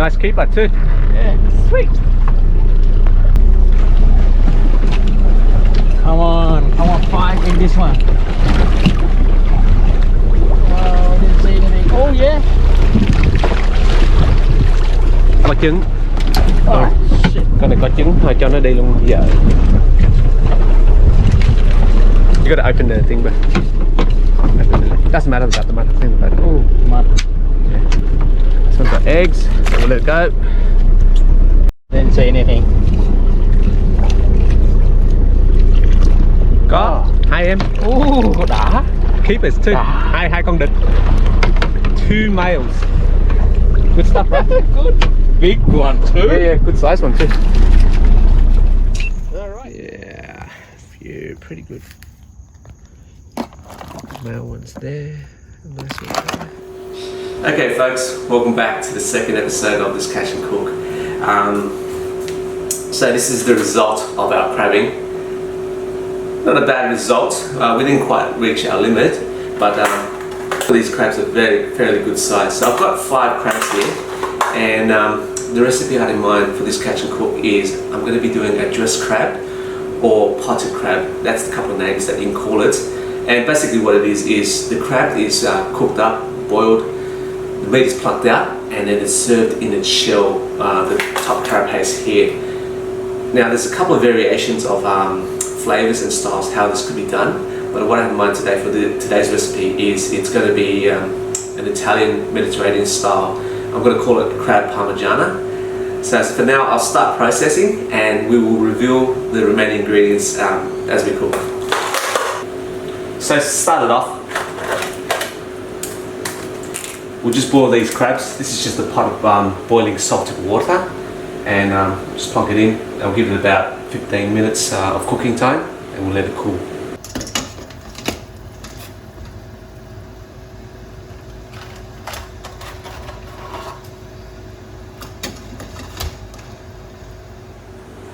nice keeper too. Yeah. Sweet. Come on, 5 in this one. Oh, didn't see anything. Oh yeah. Có trứng. Oh, shit. Con này có trứng, thôi cho nó đi luôn bây giờ. You gotta open the thing, but it doesn't matter about the mud. I think about it. Oh, mud. Yeah. This one's got eggs. So we'll let it go. Didn't see anything. Có 2 em. Đã. Keepers too. Hai con đực. 2 males. Good stuff, right? Good. Big one too. Yeah, good size one too. All right. Yeah, few pretty good male ones there. Nice one there. Okay, folks, welcome back to the second episode of this catch and cook. So this is the result of our crabbing. Not a bad result. We didn't quite reach our limit, but these crabs are fairly good size. So I've got 5 crabs here, and the recipe I had in mind for this catch and cook is I'm going to be doing a dressed crab or potted crab. That's the couple of names that you can call it. And basically what it is the crab is cooked up, boiled, the meat is plucked out, and then it's served in its shell, the top carapace here. Now there's a couple of variations of flavors and styles how this could be done, but what I have in mind today for today's recipe is it's going to be an Italian Mediterranean style. I'm going to call it crab Parmigiana. So for now I'll start processing and we will reveal the remaining ingredients as we cook. So to start it off, we'll just boil these crabs. This is just a pot of boiling salted water, and just plonk it in. I'll give it about 15 minutes of cooking time and we'll let it cool.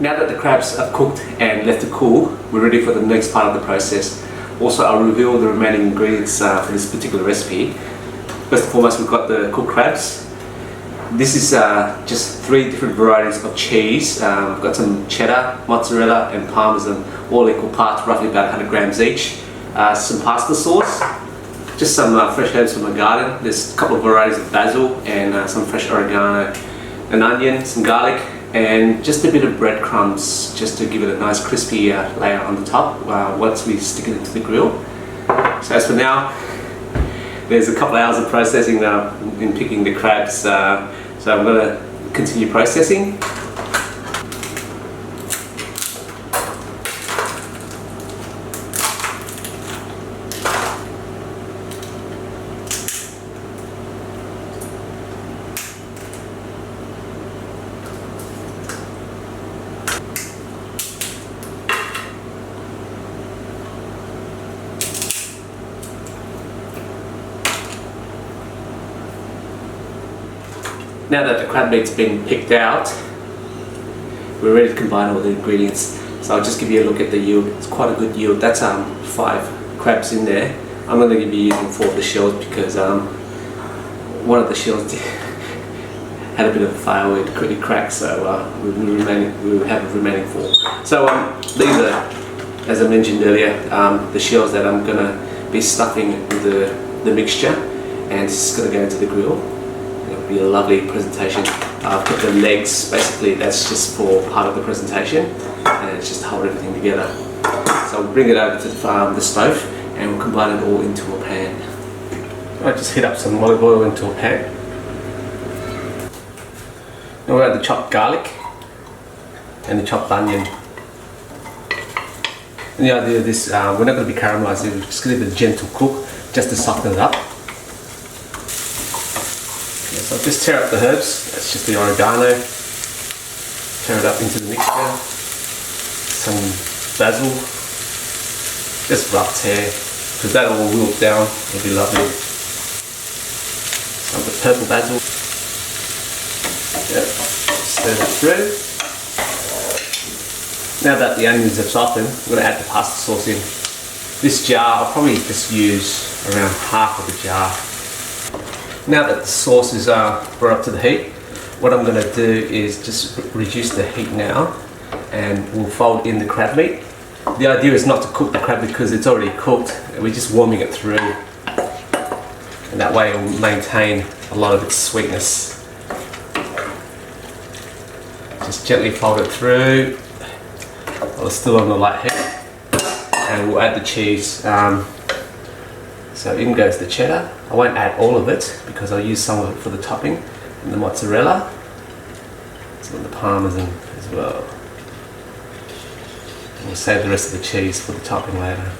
Now that the crabs are cooked and left to cool, we're ready for the next part of the process. Also, I'll reveal the remaining ingredients for this particular recipe. First and foremost, we've got the cooked crabs. This is just 3 different varieties of cheese. I've got some cheddar, mozzarella and parmesan, all equal parts, roughly about 100 grams each. Some pasta sauce, just some fresh herbs from my garden. There's a couple of varieties of basil and some fresh oregano, an onion, some garlic, and just a bit of breadcrumbs just to give it a nice crispy layer on the top once we stick it into the grill. So as for now, there's a couple of hours of processing in picking the crabs, so I'm going to continue processing. Now that the crab meat's been picked out, we're ready to combine all the ingredients. So I'll just give you a look at the yield. It's quite a good yield. That's 5 crabs in there. I'm going to be using 4 of the shells because one of the shells had a bit of a fail, it quickly cracked, so we have a remaining 4. So these are, as I mentioned earlier, the shells that I'm going to be stuffing with the mixture, and it's just going to go into the grill. It'll be a lovely presentation. I've put the legs, basically that's just for part of the presentation, and it's just to hold everything together. So we'll bring it over to the stove and we'll combine it all into a pan. I just heat up some olive oil into a pan. Now we'll add the chopped garlic and the chopped onion. And the idea of this, we're not going to be caramelising, we're just going to give it a gentle cook just to soften it up. So I'll just tear up the herbs. That's just the oregano. Tear it up into the mixture. Some basil. Just rough tear, because that will wilt down. It'll be lovely. Some of the purple basil. Yep. Stir it through. Now that the onions have softened, I'm going to add the pasta sauce in. This jar, I'll probably just use around half of the jar. Now that the sauce is brought up to the heat, what I'm going to do is just reduce the heat now, and we'll fold in the crab meat. The idea is not to cook the crab because it's already cooked, and we're just warming it through, and that way it will maintain a lot of its sweetness. Just gently fold it through while it's still on the light heat, and we'll add the cheese. So in goes the cheddar. I won't add all of it because I'll use some of it for the topping, and the mozzarella, some of the parmesan as well. And we'll save the rest of the cheese for the topping later.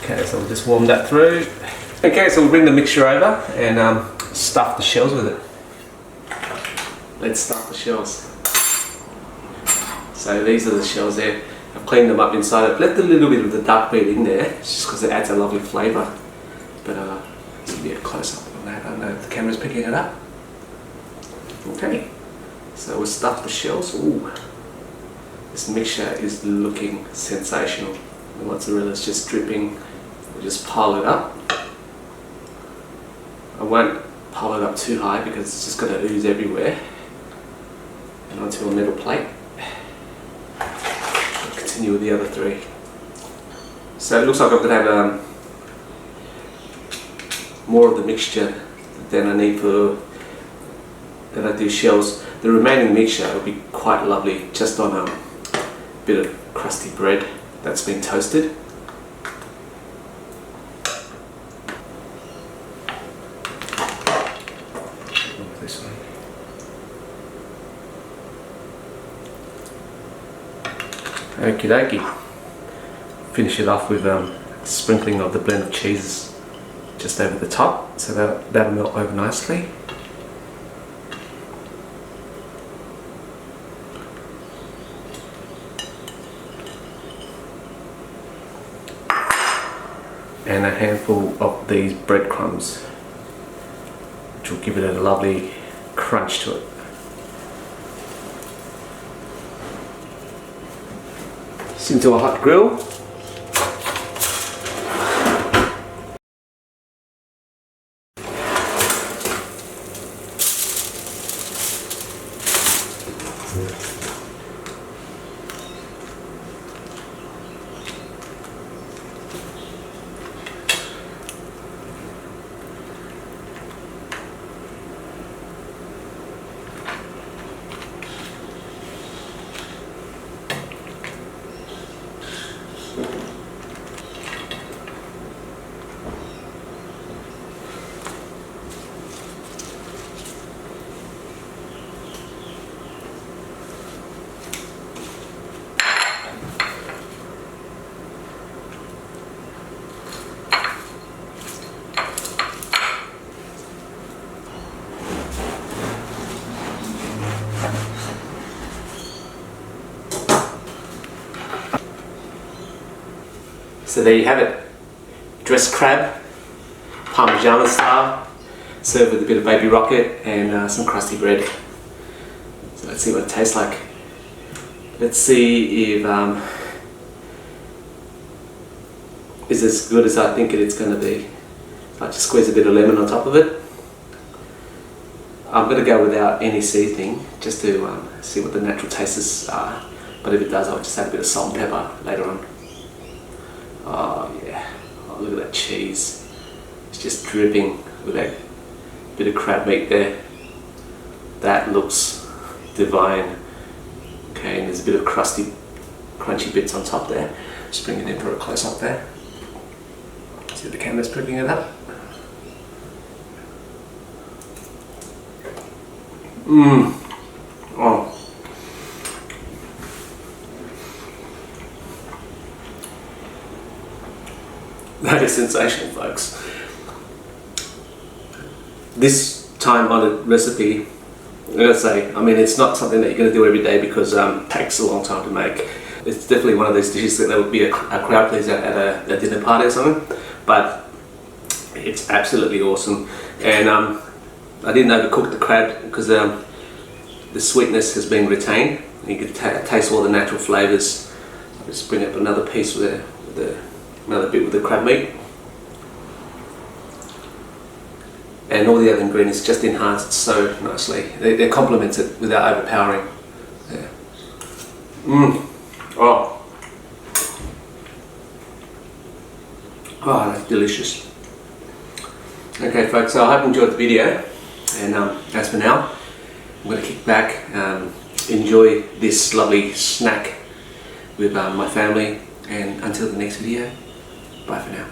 Okay, so we'll just warm that through. Okay, so we'll bring the mixture over and stuff the shells with it. Let's stuff the shells. So these are the shells there. I've cleaned them up inside. I've left a little bit of the dark meat in there, just because it adds a lovely flavour. But let's give you a close up on that. I don't know if the camera's picking it up. Okay, so we'll stuff the shells. Ooh, this mixture is looking sensational. The mozzarella's just dripping. We'll just pile it up. I won't pile it up too high because it's just going to ooze everywhere. And onto a metal plate. Continue with the other three. So it looks like I'm going to have more of the mixture than I need for that I do shells. The remaining mixture will be quite lovely just on a bit of crusty bread that's been toasted. This one. Okie dokie. Finish it off with sprinkling of the blend of cheeses just over the top, so that'll melt over nicely. And a handful of these breadcrumbs, which will give it a lovely crunch to it. Into a hot grill. So there you have it, dressed crab, Parmigiana style, served with a bit of baby rocket and some crusty bread. So let's see what it tastes like. Let's see if it's as good as I think it's going to be. I just squeeze a bit of lemon on top of it. I'm going to go without any seasoning just to see what the natural tastes are. But if it does, I'll just add a bit of salt and pepper later on. Oh yeah, oh, look at that cheese. It's just dripping with that bit of crab meat there. That looks divine. Okay, and there's a bit of crusty, crunchy bits on top there. Just bring it in for a close up there. See if the camera's picking it up. Oh. That is sensational, folks. This time-honored recipe, I gotta say, I mean, it's not something that you're going to do every day because it takes a long time to make. It's definitely one of those dishes that would be a crowd pleaser at a dinner party or something, but it's absolutely awesome. And I didn't overcook the crab because the sweetness has been retained. You can taste all the natural flavours. I'll just bring up another piece with another bit with the crab meat. and all the other ingredients just enhance it so nicely. They complement it without overpowering. Yeah. Oh. Oh, that's delicious. Okay folks, so I hope you enjoyed the video, and as for now, I'm going to kick back, enjoy this lovely snack with my family, and until the next video, bye for now.